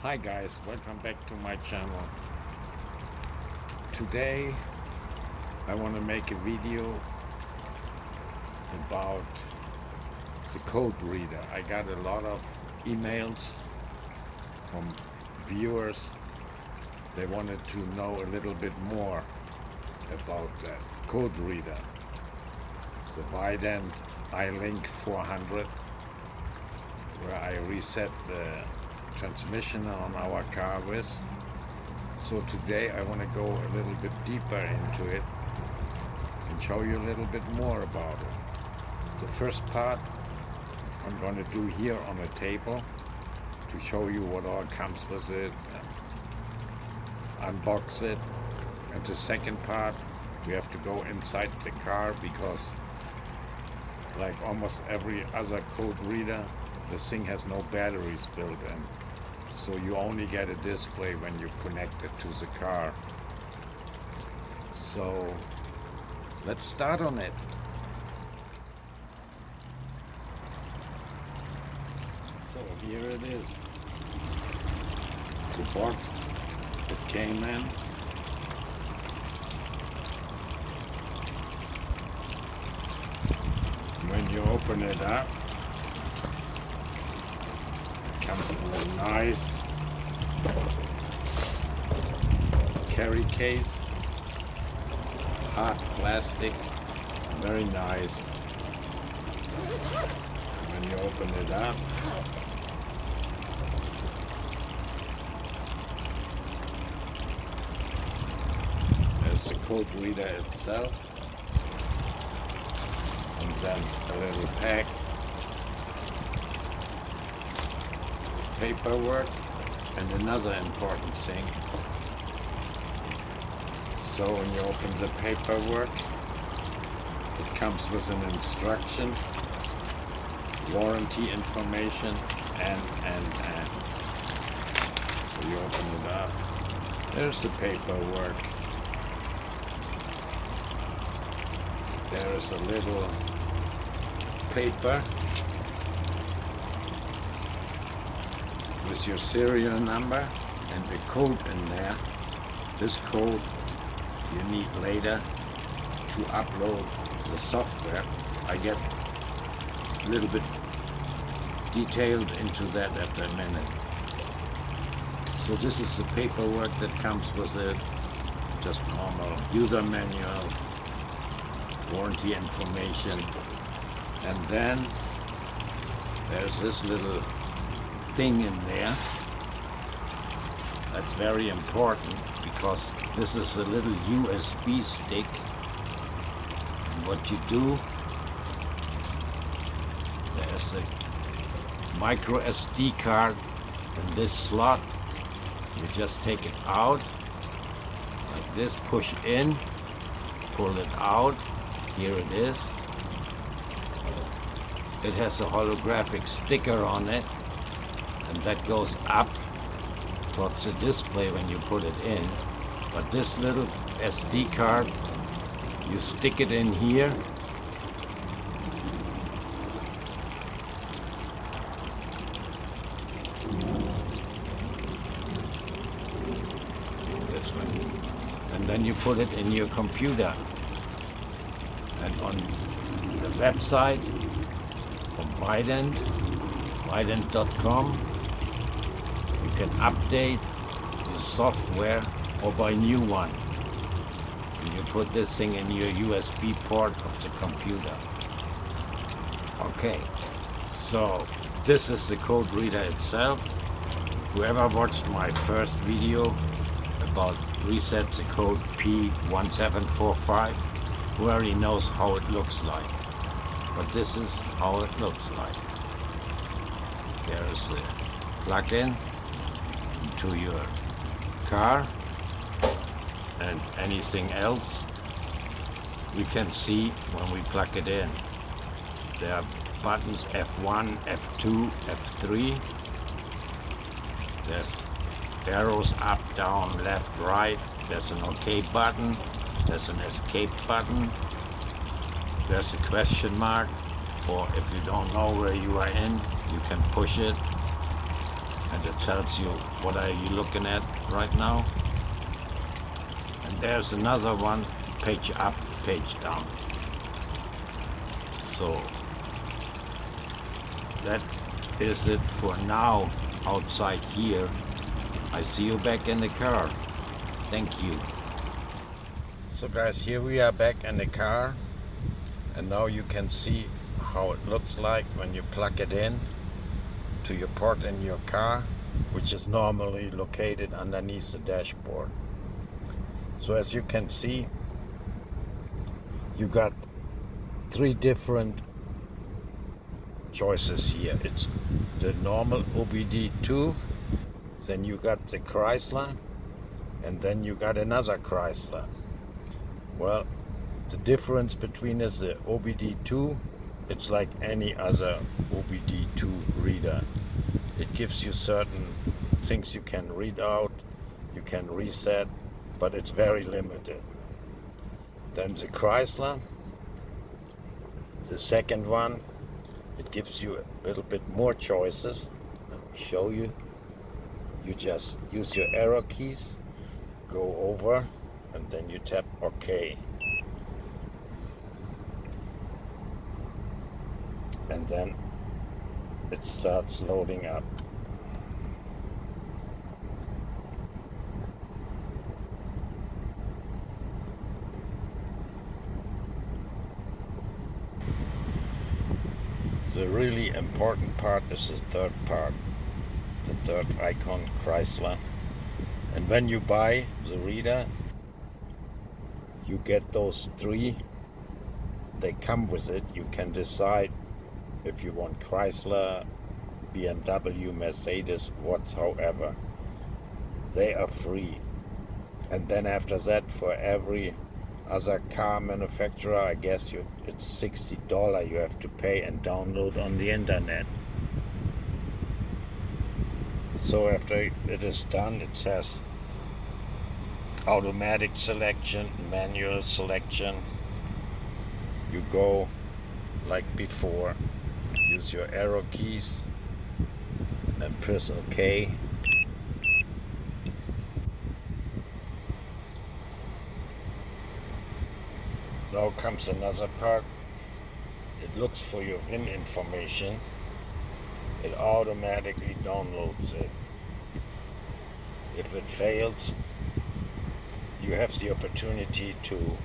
Hi guys, welcome back to my channel. Today I want to make a video about the code reader. I got a lot of emails from viewers. They wanted to know a little bit more about that code reader, the Vident Ilink400, where I reset the transmission on our car with. So today I want to go a little bit deeper into it and show you a little bit more about it. The first part I'm going to do here on a table to show you what all comes with it and unbox it. And the second part, we have to go inside the car because, like almost every other code reader, the thing has no batteries built in. So you only get a display when you connect it to the car. So let's start on it. So here it is. The box it came in. When you open it up, comes in a nice carry case, hard plastic, very nice. When you open it up, there's the code reader itself, and then a little pack, paperwork, and another important thing. So when you open the paperwork, it comes with an instruction, warranty information, and. So you open it up, there's the paperwork. There is a little paper with your serial number and the code in there. This code you need later to upload the software. I get a little bit detailed into that after a minute. So this is the paperwork that comes with it, just normal user manual, warranty information, and then there's this little thing in there that's very important because this is a little USB stick. And what you do, there's a micro SD card in this slot. You just take it out like this, push in, pull it out. Here it is. It has a holographic sticker on it, and that goes up towards the display when you put it in. But this little SD card, you stick it in here, this one, and then you put it in your computer. And on the website from Vident, Vident.com, you can update your software or buy new one. And you put this thing in your USB port of the computer. Okay, so this is the code reader itself. Whoever watched my first video about reset the code P1745, who already knows how it looks like. But this is how it looks like. There is the plug-in into your car, and anything else we can see when we plug it in. There are buttons F1, F2, F3. There's arrows up, down, left, right. There's an OK button. There's an escape button. There's a question mark for if you don't know where you are in, you can push it. and it tells you what are you looking at right now. And there's another one, page up, page down. So that is it for now outside here. I see you back in the car. Thank you. So guys, here we are back in the car, and now you can see how it looks like when you plug it in to your port in your car, which is normally located underneath the dashboard. So as you can see, you got three different choices here. It's the normal OBD2, then you got the Chrysler, and then you got another Chrysler. Well, the difference between is the OBD2, it's like any other OBD2 reader. It gives you certain things you can read out, you can reset, but it's very limited. Then the Chrysler, the second one, it gives you a little bit more choices. Let me show you. You just use your arrow keys, go over, and then you tap OK. And then it starts loading up. The really important part is the third part, the third icon, Chrysler. And when you buy the reader, you get those three. They come with it. You can decide if you want Chrysler, BMW, Mercedes, whatsoever. They are free. And then after that, for every other car manufacturer, I guess it's $60 you have to pay and download on the internet. So after it is done, it says automatic selection, manual selection. You go like before, use your arrow keys and press OK. Now comes another part. It looks for your VIN information. It automatically downloads it. If it fails, you have the opportunity to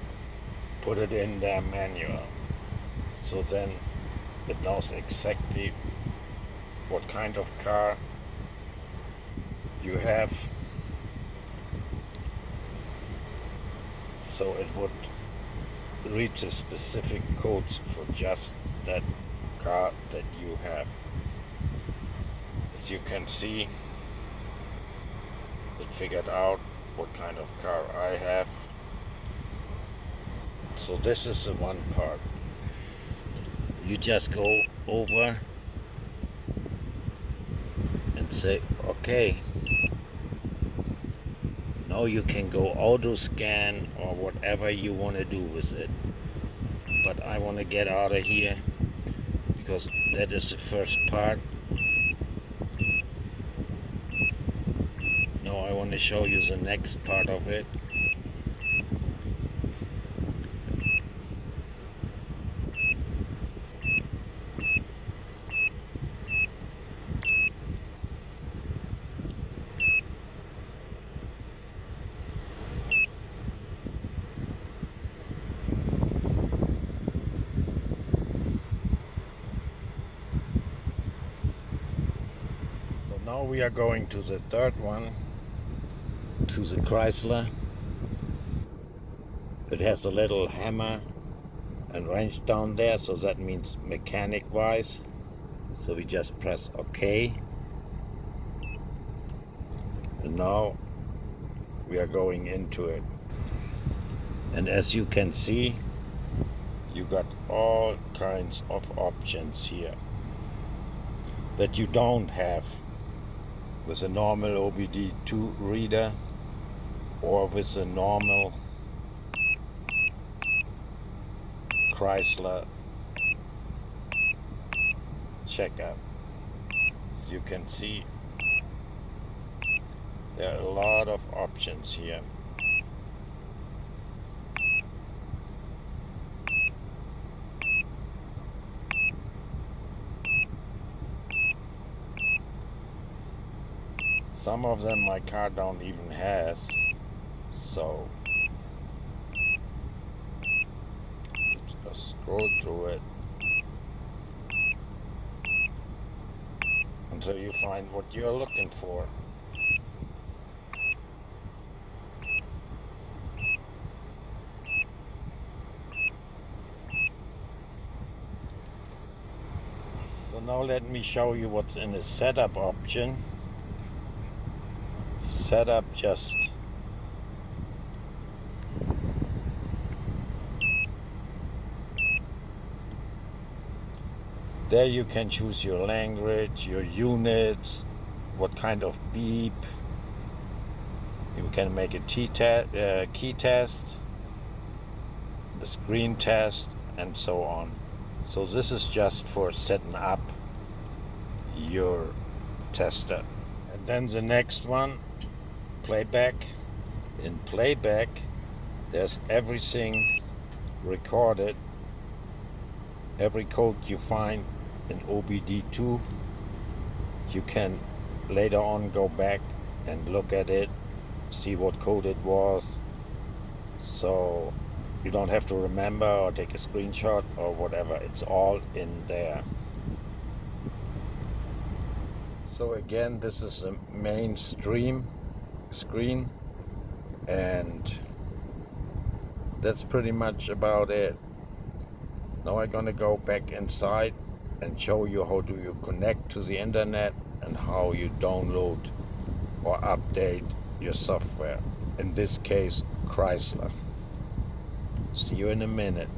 put it in their manual. So then it knows exactly what kind of car you have. So it would read the specific codes for just that car that you have. As you can see, it figured out what kind of car I have. So this is the one part. You just go over and say OK. Now you can go auto scan or whatever you want to do with it. But I want to get out of here because that is the first part. Now I want to show you the next part of it. Now we are going to the third one, to the Chrysler. It has a little hammer and wrench down there, so that means mechanic wise. So we just press OK. And now we are going into it. And as you can see, you got all kinds of options here that you don't have with a normal OBD2 reader or with a normal Chrysler checkup. As you can see, There are a lot of options here. Some of them my car don't even has, so let's scroll through it until you find what you're looking for. So now let me show you what's in the setup option. Setup just there you can choose your language, your units, what kind of beep. You can make a key test, a screen test, and so on. So this is just for setting up your tester. And then the next one, playback. In playback, there's everything recorded. Every code you find in OBD2, you can later on go back and look at it, see what code it was, so you don't have to remember or take a screenshot or whatever. It's all in there. So again, this is the main screen, and that's pretty much about it. Now I'm gonna go back inside and show you how do you connect to the internet and how you download or update your software. In this case, Chrysler. See you in a minute.